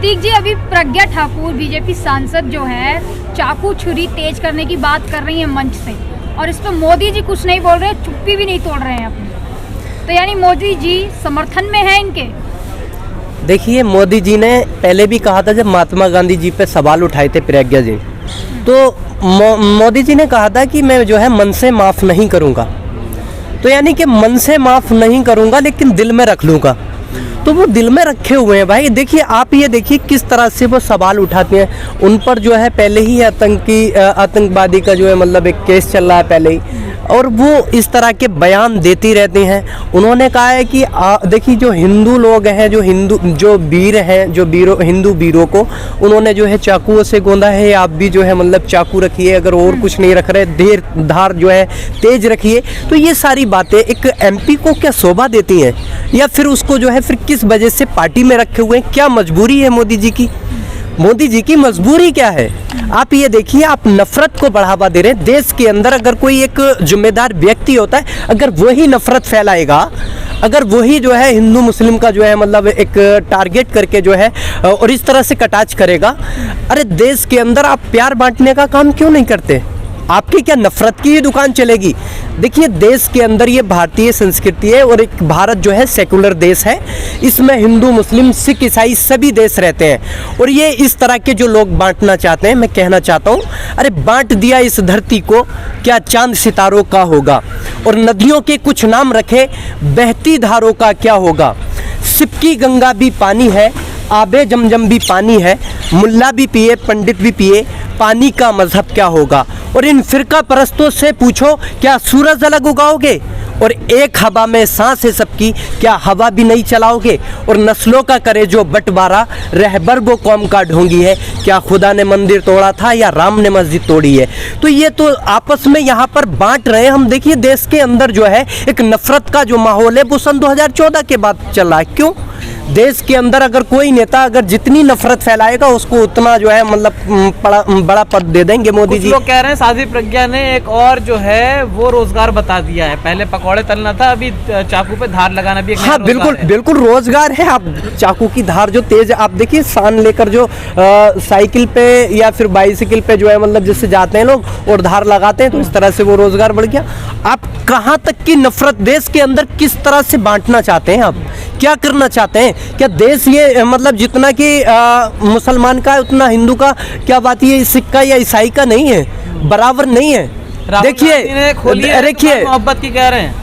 प्रतीक जी, अभी प्रज्ञा ठाकुर बीजेपी सांसद जो है चाकू छुरी तेज करने की बात कर रही है मंच से, और इस पर मोदी जी कुछ नहीं बोल रहे, चुप्पी भी नहीं तोड़ रहे हैं अपनी। तो यानी मोदी जी समर्थन में है इनके। देखिए, मोदी जी ने पहले भी कहा था, जब महात्मा गांधी जी पे सवाल उठाए थे प्रज्ञा जी, तो मोदी जी ने कहा था कि मैं जो है मन से माफ़ नहीं करूँगा। तो यानी कि मन से माफ़ नहीं करूँगा लेकिन दिल में रख लूँगा। तो वो दिल में रखे हुए हैं भाई। देखिए, आप ये देखिए किस तरह से वो सवाल उठाते हैं। उन पर जो है पहले ही आतंकवादी का जो है मतलब एक केस चल रहा है पहले ही, और वो इस तरह के बयान देती रहती हैं। उन्होंने कहा है कि देखिए, जो हिंदू लोग हैं, जो वीर हैं, जो हिंदू वीरों को उन्होंने जो है चाकुओं से गोंदा है। आप भी जो है मतलब चाकू रखिए, अगर और कुछ नहीं रख रहे, धार जो है तेज रखिए। तो ये सारी बातें एक एमपी को क्या शोभा देती हैं, या फिर उसको जो है फिर किस वजह से पार्टी में रखे हुए हैं? क्या मजबूरी है मोदी जी की? मोदी जी की मजबूरी क्या है? आप ये देखिए, आप नफरत को बढ़ावा दे रहे हैं। देश के अंदर अगर कोई एक जिम्मेदार व्यक्ति होता है, अगर वही नफरत फैलाएगा, अगर वही जो है हिंदू मुस्लिम का जो है मतलब एक टारगेट करके जो है और इस तरह से कटाच करेगा, अरे देश के अंदर आप प्यार बांटने का काम क्यों नहीं करते? आपकी क्या नफरत की ही दुकान चलेगी? देखिए, देश के अंदर ये भारतीय संस्कृति है, और एक भारत जो है सेकुलर देश है। इसमें हिंदू मुस्लिम सिख ईसाई सभी देश रहते हैं, और ये इस तरह के जो लोग बांटना चाहते हैं, मैं कहना चाहता हूँ, अरे बांट दिया इस धरती को, क्या चांद सितारों का होगा? और नदियों के कुछ नाम रखे, बहती धारों का क्या होगा? सिपकी गंगा भी पानी है, आबे जमजम भी पानी है, मुल्ला भी पिए पंडित भी पिए, पानी का मजहब क्या होगा? और इन फिरका परस्तों से पूछो, क्या सूरज अलग उगाओगे? और एक हवा में सांस है सबकी, क्या हवा भी नहीं चलाओगे? और नस्लों का करे जो बंटवारा, रहबर वो कौम का ढोंगी है, क्या खुदा ने मंदिर तोड़ा था या राम ने मस्जिद तोड़ी है? तो ये तो आपस में यहाँ पर बांट रहे हैं हम। देखिए, देश के अंदर जो है एक नफरत का जो माहौल है वो सन 2014 के बाद चल रहा है। क्यों? देश के अंदर अगर कोई नेता अगर जितनी नफरत फैलाएगा, उसको उतना जो है मतलब बड़ा पद दे देंगे मोदी जी। लोग कह रहे हैं साध्वी प्रज्ञा ने एक और जो है वो रोजगार बता दिया है। पहले पकौड़े तलना था, अभी चाकू पे धार लगाना भी एक हाँ, बिल्कुल रोजगार है। आप चाकू की धार जो तेज, आप देखिए सान लेकर जो साइकिल पे या फिर बाइसिकल पे जो है मतलब जिससे जाते हैं लोग और धार लगाते हैं, तो इस तरह से वो रोजगार बढ़ गया। आप कहाँ तक की नफरत देश के अंदर किस तरह से बांटना चाहते हैं? आप क्या करना चाहते हैं? क्या देश ये मतलब जितना कि मुसलमान का उतना हिंदू का, क्या बात ये सिख का या ईसाई का नहीं है? बराबर नहीं है। देखिए, मोहब्बत की कह रहे हैं।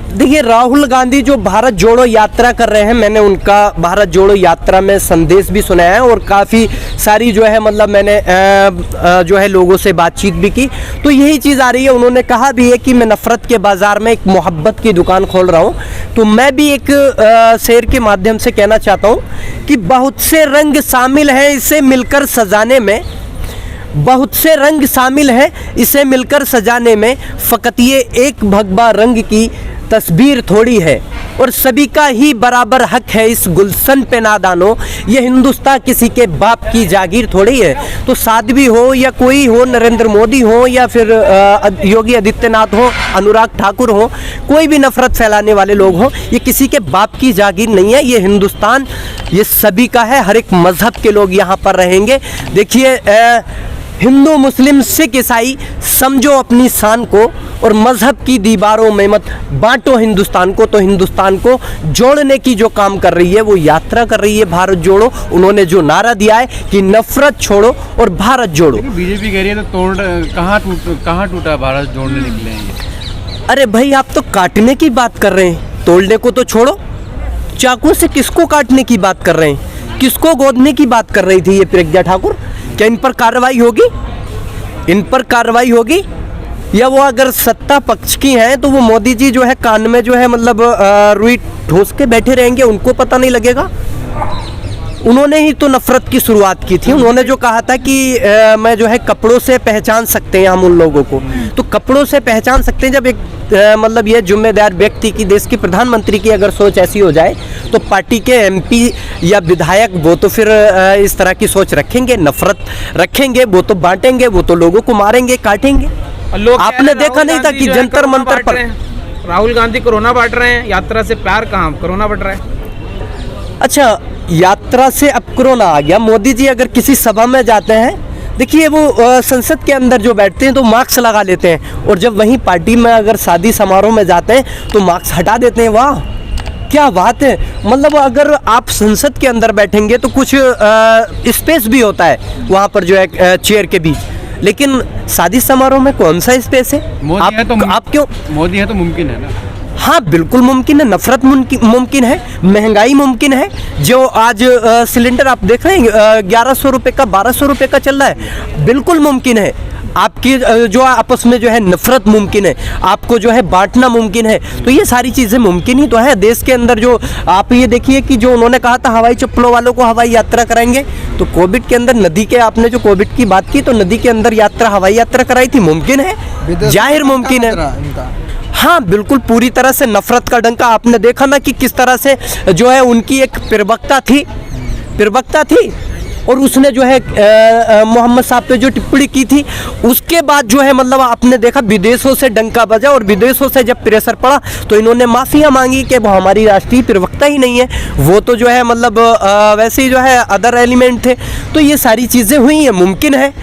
देखिए, राहुल गांधी जो भारत जोड़ो यात्रा कर रहे हैं, मैंने उनका भारत जोड़ो यात्रा में संदेश भी सुना है, और काफ़ी सारी जो है मतलब मैंने जो है लोगों से बातचीत भी की, तो यही चीज़ आ रही है। उन्होंने कहा भी है कि मैं नफ़रत के बाज़ार में एक मोहब्बत की दुकान खोल रहा हूँ। तो मैं भी एक शेर के माध्यम से कहना चाहता हूँ कि बहुत से रंग शामिल हैं इसे मिलकर सजाने में, बहुत से रंग शामिल हैं इसे मिलकर सजाने में, फ़कत ये एक भगवा रंग की तस्वीर थोड़ी है, और सभी का ही बराबर हक है इस गुलशन पे नादानो, ये हिंदुस्तान किसी के बाप की जागीर थोड़ी है। तो साध्वी हो या कोई हो, नरेंद्र मोदी हो या फिर योगी आदित्यनाथ हो, अनुराग ठाकुर हो, कोई भी नफरत फैलाने वाले लोग हो, ये किसी के बाप की जागीर नहीं है। ये हिंदुस्तान ये सभी का है, हर एक मजहब के लोग यहाँ पर रहेंगे। देखिए, हिंदू मुस्लिम सिख ईसाई समझो अपनी शान को, और मजहब की दीवारों में मत बांटो हिंदुस्तान को। तो हिंदुस्तान को जोड़ने की जो काम कर रही है वो यात्रा कर रही है भारत जोड़ो। उन्होंने जो नारा दिया है कि नफरत छोड़ो और भारत जोड़ो। बीजेपी कह रही है तो कहाँ टूटा भारत जोड़ने निकले हैं। अरे भाई, आप तो काटने की बात कर रहे हैं, तोड़ने को तो छोड़ो। चाकू से किसको काटने की बात कर रहे हैं? किसको गोदने की बात कर रही थी ये प्रज्ञा ठाकुर? क्या इन पर कार्रवाई होगी? इन पर कार्रवाई होगी? या वो अगर सत्ता पक्ष की हैं तो वो मोदी जी जो है कान में जो है मतलब रुई ठोस के बैठे रहेंगे, उनको पता नहीं लगेगा? उन्होंने ही तो नफरत की शुरुआत की थी। उन्होंने जो कहा था कि मैं जो है कपड़ों से पहचान सकते हैं हम उन लोगों को, तो कपड़ों से पहचान सकते हैं जब एक मतलब ये जिम्मेदार व्यक्ति की, देश की प्रधानमंत्री की अगर सोच ऐसी हो जाए, तो पार्टी के एमपी या विधायक वो तो फिर इस तरह की सोच रखेंगे, नफरत रखेंगे, वो तो बांटेंगे, वो तो लोगों को मारेंगे, काटेंगे। आपने देखा नहीं था कि जंतर मंतर पर राहुल गांधी कोरोना बांट रहे हैं, यात्रा से प्यार कहाँ, कोरोना बांट रहा है। अच्छा, यात्रा से अब कोरोना आ गया। मोदी जी अगर किसी सभा में जाते हैं, देखिए वो संसद के अंदर जो बैठते हैं तो मास्क लगा लेते हैं, और जब वहीं पार्टी में अगर शादी समारोह में जाते हैं तो मास्क हटा देते हैं। वाह क्या बात है। मतलब अगर आप संसद के अंदर बैठेंगे तो कुछ स्पेस भी होता है वहाँ पर जो है चेयर के बीच, लेकिन शादी समारोह में कौन सा स्पेस है? मोदी है तो आप क्यों? मोदी है तो मुमकिन है ना। हाँ बिल्कुल मुमकिन है, नफरत मुमकिन है, महंगाई मुमकिन है। जो आज सिलेंडर आप देख रहे हैं 1100 रुपये का 1200 रुपये का चल रहा है, बिल्कुल मुमकिन है। आपकी जो आपस में जो है नफरत मुमकिन है, आपको जो है बांटना मुमकिन है। तो ये सारी चीज़ें मुमकिन ही तो है देश के अंदर। जो आप ये देखिए कि जो उन्होंने कहा था हवाई चप्पलों वालों को हवाई यात्रा कराएंगे, तो कोविड के अंदर नदी के, आपने जो कोविड की बात की, तो नदी के अंदर यात्रा, हवाई यात्रा कराई थी, मुमकिन है, जाहिर मुमकिन है। हाँ बिल्कुल, पूरी तरह से नफरत का डंका। आपने देखा ना कि किस तरह से जो है उनकी एक प्रवक्ता थी और उसने जो है मोहम्मद साहब पे जो टिप्पणी की थी, उसके बाद जो है मतलब आपने देखा विदेशों से डंका बजा, और विदेशों से जब प्रेशर पड़ा तो इन्होंने माफ़िया मांगी कि वो हमारी राष्ट्रीय प्रवक्ता ही नहीं है, वो तो जो है मतलब वैसे ही जो है अदर एलिमेंट थे। तो ये सारी चीज़ें हुई हैं, मुमकिन है।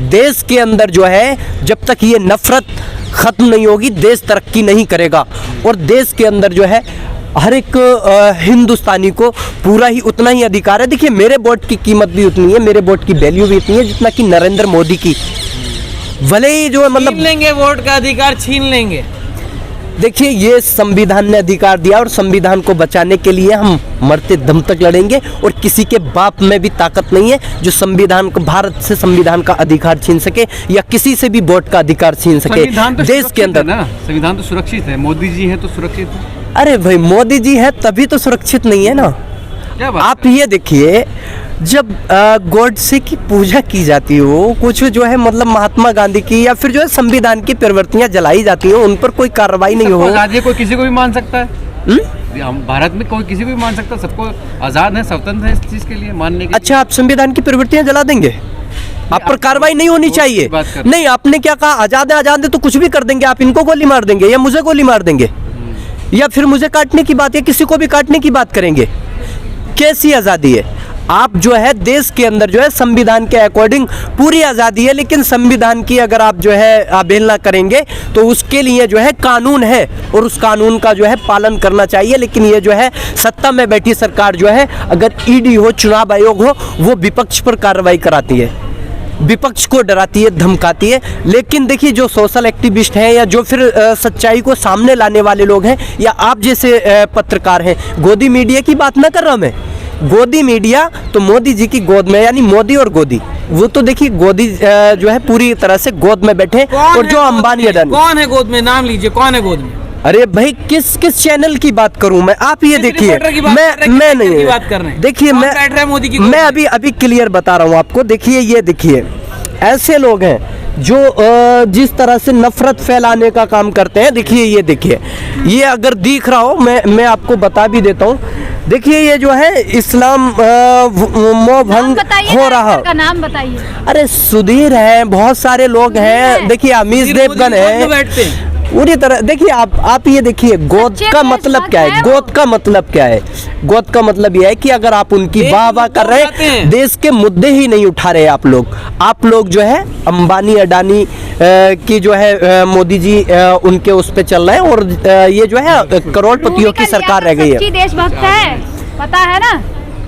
देश के अंदर जो है जब तक ये नफरत ख़त्म नहीं होगी, देश तरक्की नहीं करेगा। और देश के अंदर जो है हर एक हिंदुस्तानी को पूरा ही उतना ही अधिकार है। देखिए मेरे वोट की कीमत भी उतनी है, मेरे वोट की वैल्यू भी इतनी है जितना कि नरेंद्र मोदी की। भले ही जो है मतलब छीन लेंगे वोट का अधिकार, छीन लेंगे। देखिए ये संविधान ने अधिकार दिया, और संविधान को बचाने के लिए हम मरते दम तक लड़ेंगे। और किसी के बाप में भी ताकत नहीं है जो संविधान को, भारत से संविधान का अधिकार छीन सके या किसी से भी वोट का अधिकार छीन सके देश के अंदर ना। संविधान तो सुरक्षित है, मोदी जी हैं तो सुरक्षित है। अरे भाई मोदी जी है तभी तो सुरक्षित नहीं है ना। क्या बात आप ये देखिए, जब गॉडसे की पूजा की जाती हो, कुछ जो है मतलब महात्मा गांधी की या फिर जो है संविधान की प्रवृत्तियां जलाई जाती हो, उन पर कोई कार्रवाई नहीं हो। आजादी कोई किसी को भी मान सकता है। हम भारत में कोई किसी को भी मान सकता है, सबको आज़ाद है, स्वतंत्र है इस चीज़ के लिए मानने के। अच्छा, आप संविधान की प्रवृत्तियां जला देंगे? आप पर कार्रवाई नहीं होनी चाहिए? नहीं, आपने क्या कहा? आजाद है तो कुछ भी कर देंगे। आप इनको गोली मार देंगे या मुझे गोली मार देंगे, या फिर मुझे काटने की बात, या किसी को भी काटने की बात करेंगे? कैसी आज़ादी है? आप जो है देश के अंदर जो है संविधान के अकॉर्डिंग पूरी आज़ादी है, लेकिन संविधान की अगर आप जो है अवहेलना करेंगे तो उसके लिए जो है कानून है, और उस कानून का जो है पालन करना चाहिए। लेकिन ये जो है सत्ता में बैठी सरकार जो है, अगर ईडी हो, चुनाव आयोग हो, वो विपक्ष पर कार्रवाई कराती है, विपक्ष को डराती है, धमकाती है। लेकिन देखिए जो सोशल एक्टिविस्ट हैं या जो फिर सच्चाई को सामने लाने वाले लोग हैं, या आप जैसे पत्रकार हैं, गोदी मीडिया की बात ना कर रहा मैं। गोदी मीडिया तो मोदी जी की गोद में, यानी मोदी और गोदी, वो तो देखिए गोदी जो है पूरी तरह से गोद में बैठे, और जो अंबानी अडानी। कौन है गोद में? नाम लीजिए, कौन है गोद में? अरे भाई किस चैनल की बात करूं मैं? आप ये देखिए, मैं नहीं बात कर रहे हैं। देखिए मैं अभी क्लियर बता रहा हूं आपको। देखिए ये देखिए, ऐसे लोग हैं जो जिस तरह से नफरत फैलाने का काम करते हैं। देखिए ये देखिए, ये अगर दिख रहा हो, मैं आपको बता भी देता हूँ। देखिए ये जो है इस्लाम मोह भंग हो रहा। का नाम बताइए। अरे सुधीर है, बहुत सारे लोग हैं। देखिए अमीश देवगन है, पूरी तरह। देखिए आप ये देखिए, गोद का मतलब क्या है? गोद का मतलब क्या है? गोद का मतलब यह है कि अगर आप उनकी वाह वाह कर रहे हैं, देश के मुद्दे ही नहीं उठा रहे आप लोग जो है अंबानी अडानी की जो है मोदी जी उनके उस पे चल रहे हैं, और ये जो है करोड़पतियों की सरकार रह गई है। देशभक्त है, पता है ना?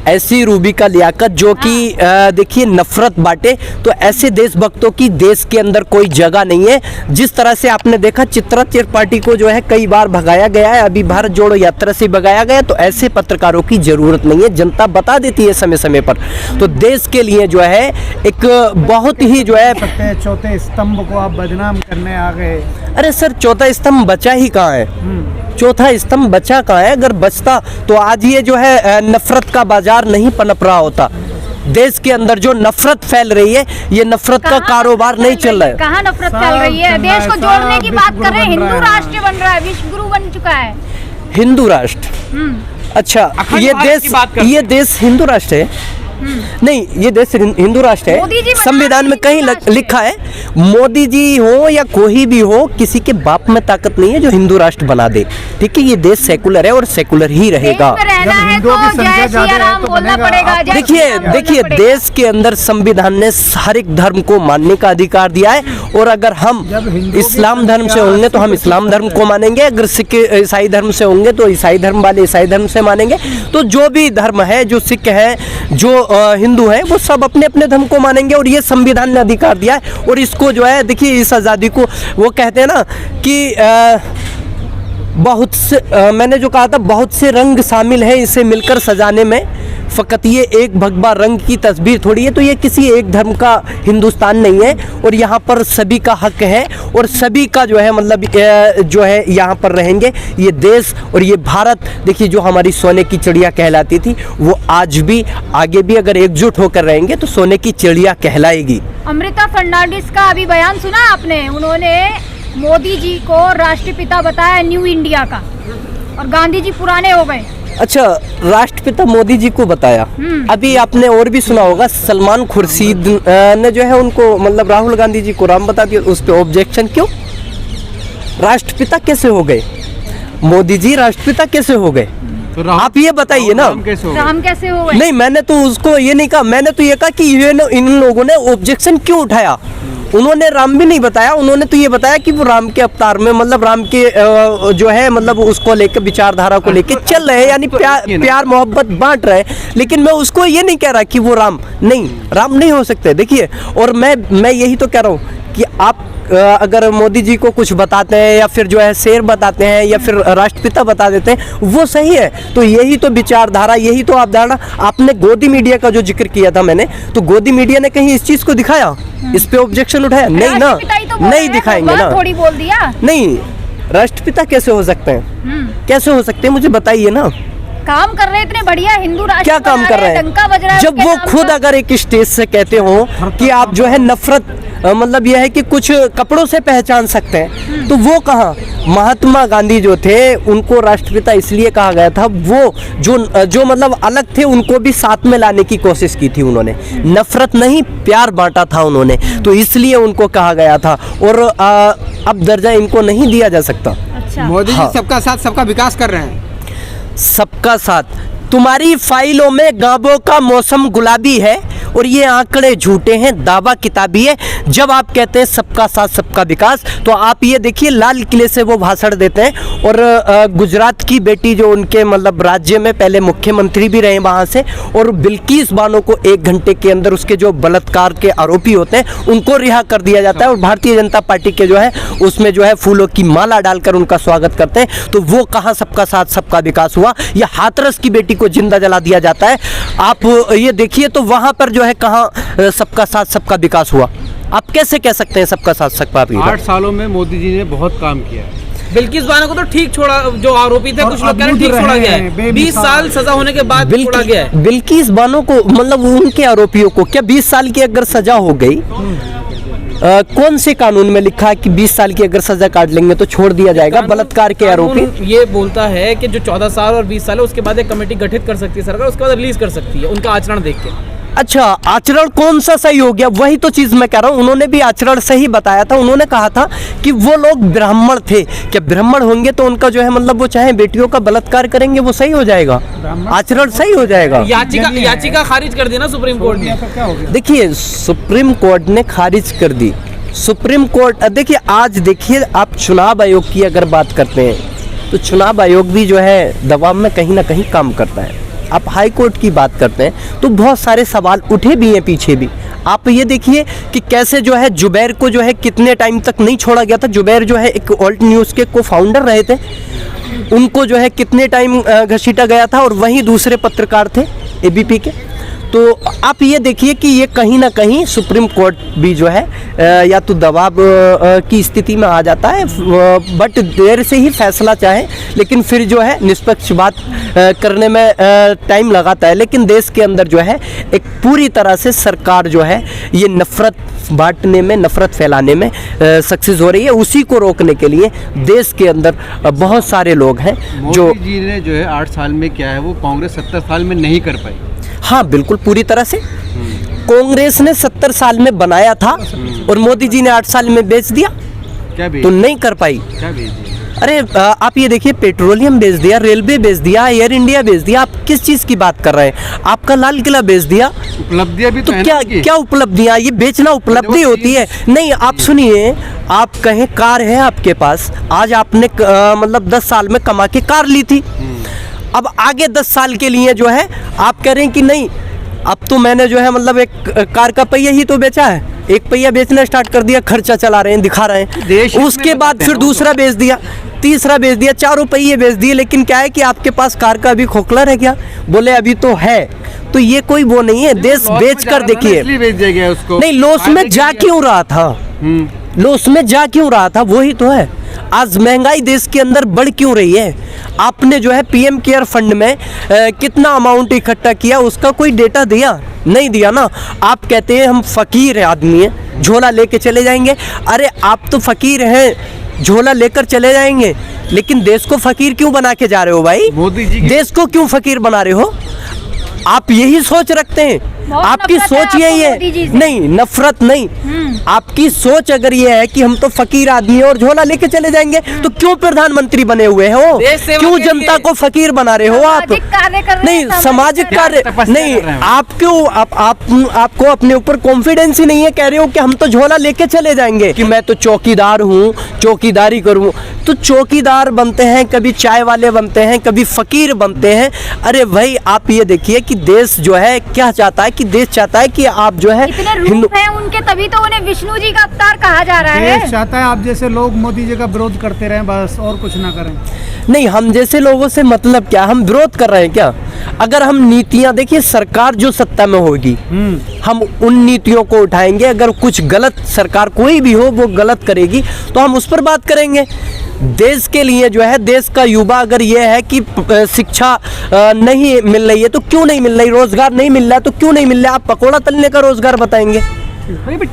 ऐसी रूबी का लियाकत जो कि देखिए नफरत बांटे, तो ऐसे देशभक्तों की देश के अंदर कोई जगह नहीं है। जिस तरह से आपने देखा चित्रा त्रिपाठी को जो है कई बार भगाया गया है, अभी भारत जोड़ो यात्रा से भगाया गया, तो ऐसे पत्रकारों की जरूरत नहीं है। जनता बता देती है समय समय पर। तो देश के लिए जो है एक बहुत ही जो है, चौथे स्तंभ को आप बदनाम करने आ गए। अरे सर, चौथा स्तंभ बचा ही कहाँ है? चौथा स्तंभ बचा कहाँ है? अगर बचता तो आज ये जो है नफरत का बाजार नहीं पनप रहा होता। देश के अंदर जो नफरत फैल रही है, ये नफरत का कारोबार नहीं चल रहा है। कहाँ नफरत फैल रही है? देश को जोड़ने की बात कर रहे हैं। हिंदू राष्ट्र बन रहा है, विश्व गुरु बन चुका है हिंदू राष्ट्र। अच्छा, ये देश हिंदू राष्ट्र है? नहीं, ये देश हिंदू राष्ट्र है। संविधान में कहीं लिखा है, मोदी जी हो या कोई भी हो, किसी के बाप में ताकत नहीं है जो हिंदू राष्ट्र बना दे। ठीक है, ये देश सेकुलर है और सेकुलर ही रहेगा। कहना जब है हिंदुओं तो की संख्या जय ज्यादा श्री है राम तो बोलना बनेगा। पड़ेगा। जय श्री देखिए राम बोलना देखिए पड़ेगा। देश के अंदर संविधान ने हर एक धर्म को मानने का अधिकार दिया है, और अगर हम जब हिंदुओं की इस्लाम धर्म से संख्या होंगे तो हम 80% इस्लाम धर्म को मानेंगे, अगर सिख ईसाई धर्म से होंगे तो ईसाई धर्म वाले ईसाई धर्म से मानेंगे। तो जो भी धर्म है, जो सिख है, जो हिंदू है, वो सब अपने अपने धर्म को मानेंगे, और ये संविधान ने अधिकार दिया है। और इसको जो है देखिए, इस आज़ादी को वो कहते हैं ना कि बहुत से मैंने जो कहा था, बहुत से रंग शामिल हैं इसे मिलकर सजाने में, फ़कत ये एक भगवा रंग की तस्वीर थोड़ी है। तो ये किसी एक धर्म का हिंदुस्तान नहीं है, और यहाँ पर सभी का हक है, और सभी का जो है मतलब जो है यहाँ पर रहेंगे। ये देश और ये भारत, देखिए जो हमारी सोने की चिड़िया कहलाती थी, वो आज भी आगे भी अगर एकजुट होकर रहेंगे तो सोने की चिड़िया कहलाएगी। अमृता फर्नांडिस का अभी बयान सुना आपने? उन्होंने मोदी जी को राष्ट्रपिता बताया न्यू इंडिया का, और गांधी जी पुराने हो गए। अच्छा, राष्ट्रपिता मोदी जी को बताया। अभी आपने और भी सुना होगा, सलमान खुर्शीद ने जो है उनको मतलब राहुल गांधी जी को राम बता दिया। उस पर ऑब्जेक्शन क्यों? राष्ट्रपिता कैसे हो गए मोदी जी? राष्ट्रपिता कैसे हो गए? तो आप ये बताइए ना। राम कैसे हो गए? राम कैसे हो गए? नहीं, मैंने तो उसको ये नहीं कहा, मैंने तो ये कहा कि इन लोगों ने ऑब्जेक्शन क्यों उठाया। उन्होंने राम भी नहीं बताया, उन्होंने तो ये बताया कि वो राम के अवतार में मतलब राम के जो है मतलब उसको लेकर, विचारधारा को लेकर चल रहे हैं, यानी प्यार मोहब्बत बांट रहे हैं। लेकिन मैं उसको ये नहीं कह रहा कि वो राम नहीं हो सकते। देखिए, और मैं यही तो कह रहा हूँ कि आप अगर मोदी जी को कुछ बताते हैं, या फिर जो है शेर बताते हैं, या फिर राष्ट्रपिता बता देते हैं, वो सही है। तो यही तो विचारधारा, यही तो अवधारणा। आपने गोदी मीडिया का जो जिक्र किया था मैंने, तो गोदी मीडिया ने कहीं इस चीज को दिखाया, इस पे ऑब्जेक्शन उठाया? नहीं ना, राष्ट्रपिता ही तो बोल रहे नहीं हैं, दिखाएंगे बात ना। थोड़ी बोल दिया। नहीं, राष्ट्रपिता कैसे हो सकते हैं? कैसे हो सकते हैं, मुझे बताइए ना। काम कर रहे इतने बढ़िया हिंदू राष्ट्र क्या काम बना कर रहे डंका बज रहा हैं? है जब उनके वो नाम खुद का। अगर एक स्टेज से कहते हो कि आप जो है नफरत मतलब यह है कि कुछ कपड़ों से पहचान सकते हैं, तो वो कहाँ? महात्मा गांधी जो थे उनको राष्ट्रपिता इसलिए कहा गया था, वो जो मतलब अलग थे उनको भी साथ में लाने की कोशिश की थी उन्होंने। नफरत नहीं, प्यार बांटा था उन्होंने, तो इसलिए उनको कहा गया था। और अब दर्जा इनको नहीं दिया जा सकता। अच्छा, मोदी जी हाँ। सबका साथ सबका विकास कर रहे हैं। सबका साथ। तुम्हारी फाइलों में गांवों का मौसम गुलाबी है, और ये आंकड़े झूठे हैं, दावा किताबी है। जब आप कहते हैं सबका साथ सबका विकास, तो आप ये देखिए लाल किले से वो भाषण देते हैं, और गुजरात की बेटी जो उनके मतलब राज्य में पहले मुख्यमंत्री भी रहे वहाँ से, और बिल्किस बानो को 1 घंटे के अंदर उसके जो बलात्कार के आरोपी होते हैं उनको रिहा कर दिया जाता है, और भारतीय जनता पार्टी के जो है उसमें जो है फूलों की माला डालकर उनका स्वागत करते हैं। तो वो कहाँ सबका साथ सबका विकास हुआ? या हाथरस की बेटी को जिंदा जला दिया जाता है, आप ये देखिए, तो वहाँ पर जो है कहाँ सबका साथ सबका विकास हुआ? आप कैसे कह सकते हैं सबका साथ सबका विकास? 8 सालों में मोदी जी ने बहुत काम किया है। बिल्किस बानो को तो ठीक छोड़ा, जो आरोपी थे और कुछ लोग कह रहे हैं अद्भुत ठीक छोड़ा रहे गया हैं, है। बेमिसाल। 20 साल सजा होने के बाद छोड़ा गया है। बिल्किस बानो को मतलब उनके आरोपियों को क्या 20 साल की अगर सजा हो गई, कौन से कानून में लिखा है कि 20 साल की अगर सजा काट लेंगे तो छोड़ दिया जाएगा बलात्कार के आरोपी? कानून ये बोलता है कि जो 14 साल और 20 साल है उसके बाद एक कमेटी गठित कर सकती है सरकार, उसके बाद रिलीज कर सकती है उनका आचरण देख के। अच्छा, आचरण कौन सा सही हो गया? वही तो चीज मैं कह रहा हूँ, उन्होंने भी आचरण सही बताया था। उन्होंने कहा था कि वो लोग ब्राह्मण थे, क्या ब्राह्मण होंगे तो उनका जो है मतलब वो चाहे बेटियों का बलात्कार करेंगे वो सही हो जाएगा, आचरण सही हो जाएगा। याचिका खारिज कर दी ना सुप्रीम कोर्ट ने। क्या हो गया? देखिए, सुप्रीम कोर्ट ने खारिज कर दी। सुप्रीम कोर्ट देखिए, आज देखिए आप चुनाव आयोग की अगर बात करते हैं तो चुनाव आयोग भी जो है दबाव में कहीं ना कहीं काम करता है। आप हाई कोर्ट की बात करते हैं तो बहुत सारे सवाल उठे भी हैं पीछे भी। आप ये देखिए कि कैसे जो है जुबैर को जो है कितने टाइम तक नहीं छोड़ा गया था। जुबैर जो है एक ऑल्ट न्यूज़ के को फाउंडर रहे थे, उनको जो है कितने टाइम घसीटा गया था, और वहीं दूसरे पत्रकार थे एबीपी के। तो आप ये देखिए कि ये कहीं ना कहीं सुप्रीम कोर्ट भी जो है या तो दबाव की स्थिति में आ जाता है, बट देर से ही फैसला चाहे, लेकिन फिर जो है निष्पक्ष बात करने में टाइम लगाता है। लेकिन देश के अंदर जो है एक पूरी तरह से सरकार जो है ये नफरत बांटने में, नफरत फैलाने में सक्सेस हो रही है। उसी को रोकने के लिए देश के अंदर बहुत सारे लोग हैं जो मोदी जी ने जो है 8 साल में किया है वो कांग्रेस 70 साल में नहीं कर पाई। हाँ बिल्कुल, पूरी तरह से कांग्रेस ने 70 साल में बनाया था और मोदी जी ने 8 साल में बेच दिया, क्या तो नहीं कर पाई। क्या भेज दिया? अरे आप ये देखिए, पेट्रोलियम बेच दिया, रेलवे बेच दिया, एयर इंडिया बेच दिया, आप किस चीज़ की बात कर रहे हैं? आपका लाल किला बेच दिया, उपलब्धियां भी तो है ना क्या इनकी। क्या उपलब्धियां? ये बेचना उपलब्धि होती है? नहीं, आप सुनिए, आप कहें कार है आपके पास, आज आपने मतलब 10 साल में कमा के कार ली थी, अब आगे 10 साल के लिए जो है आप कह रहे हैं कि नहीं, अब तो मैंने जो है मतलब एक कार का पहिया ही तो बेचा है, एक पहिया बेचना स्टार्ट कर दिया, खर्चा चला रहे हैं, दिखा रहे देश हैं, में उसके बाद बताते फिर हैं वो दूसरा बेच दिया, तीसरा बेच दिया, चारों पहिए बेच दिए, लेकिन क्या है कि आपके पास कार का अभी खोखला रह गया, बोले अभी तो है। तो ये कोई वो नहीं है, देश लॉस में बेच जा कर रहा था ना, देखिए। इसलिए बेच दिया गया उसको। नहीं, लॉस में जा क्यों रहा था? लॉस में जा क्यों रहा था, वही तो है। आज महंगाई देश के अंदर बढ़ क्यों रही है? आपने जो है पीएम केयर फंड में कितना अमाउंट इकट्ठा किया, उसका कोई डेटा दिया? नहीं दिया ना। आप कहते हैं हम फकीर आदमी हैं, झोला लेके चले जाएंगे। अरे आप तो फकीर हैं, झोला लेकर चले जाएंगे, लेकिन देश को फकीर क्यों बना के जा रहे हो भाई? मोदी जी की- देश को क्यों फकीर बना रहे हो? आप यही सोच रखते हैं? बहुत आपकी नफरत है सोच यही आपको मोदी जी है? से। नहीं, नफरत नहीं, आपकी सोच अगर ये है कि हम तो फकीर आदमी हैं और झोला लेके चले जाएंगे, तो क्यों प्रधानमंत्री बने हुए हो? देश सेवा क्यों के जनता लिए। को फकीर बना रहे हो आप? सामाजिक कार्य कर रहे हैं, नहीं, सामाजिक कार्य तपस्या नहीं, कर रहे हैं। आप क्यों आपको अपने ऊपर कॉन्फिडेंस ही नहीं है? कह रहे हो कि हम तो झोला लेके चले जाएंगे, कि मैं तो चौकीदार हूँ, चौकीदारी करूँ। तो चौकीदार बनते हैं, कभी चाय वाले बनते हैं, कभी फकीर बनते हैं। अरे भाई, आप ये देखिए कि देश जो है क्या चाहता है, कि देश चाहता है कि आप जो है इतने हिंदू। रूप हैं उनके, तभी तो उन्हें विष्णु जी का अवतार कहा जा रहा देश है। चाहता है आप जैसे लोग मोदी जी का विरोध करते रहें, बस और कुछ ना करें। नहीं, हम जैसे लोगों से मतलब क्या? हम विरोध कर रहे हैं क्या? अगर हम नीतियां देखिए, सरकार जो सत्ता में होगी, हम उन नीतियों को उठाएंगे। अगर कुछ गलत सरकार कोई भी हो वो गलत करेगी, तो हम उस पर बात करेंगे। देश के लिए जो है, देश का युवा अगर ये है कि शिक्षा नहीं मिल रही है, तो क्यों नहीं मिल रही? रोजगार नहीं मिल रहा है तो क्यों नहीं मिल रहा? आप पकोड़ा तलने का रोजगार बताएंगे? भाई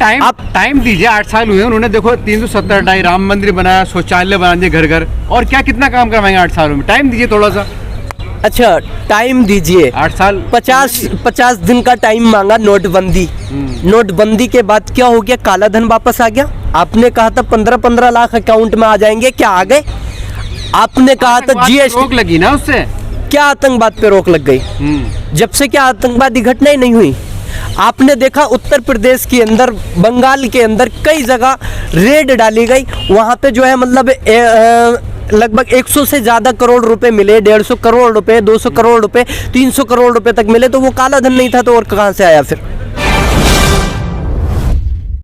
टाइम दीजिए, 8 साल हुए उन्होंने, देखो 370 हटाई, राम मंदिर बनाया, शौचालय बना दिए घर घर, और क्या कितना काम करवाएंगे 8 सालों में? टाइम दीजिए थोड़ा सा। अच्छा, टाइम दीजिए। 8 साल 50 दिन का टाइम मांगा नोटबंदी। नोटबंदी के बाद क्या हो गया? काला धन वापस आ गया। आपने कहा था 15-15 लाख अकाउंट में आ जाएंगे, क्या आ गए? आपने कहा था आतंकवाद पे जीएसटी, रोक लगी ना उससे। क्या आतंकवाद पे रोक लग गई? जब से क्या आतंकवादी घटनाएं नहीं हुई? आपने देखा उत्तर प्रदेश के अंदर, बंगाल के अंदर कई जगह रेड डाली गई, वहां पे जो है मतलब लगभग 100 से ज़्यादा करोड़ रुपए मिले, 150 करोड़ रुपए, 200 करोड़ रुपए, 300 करोड़ रुपए तक मिले। तो वो काला धन नहीं था तो और कहाँ से आया फिर?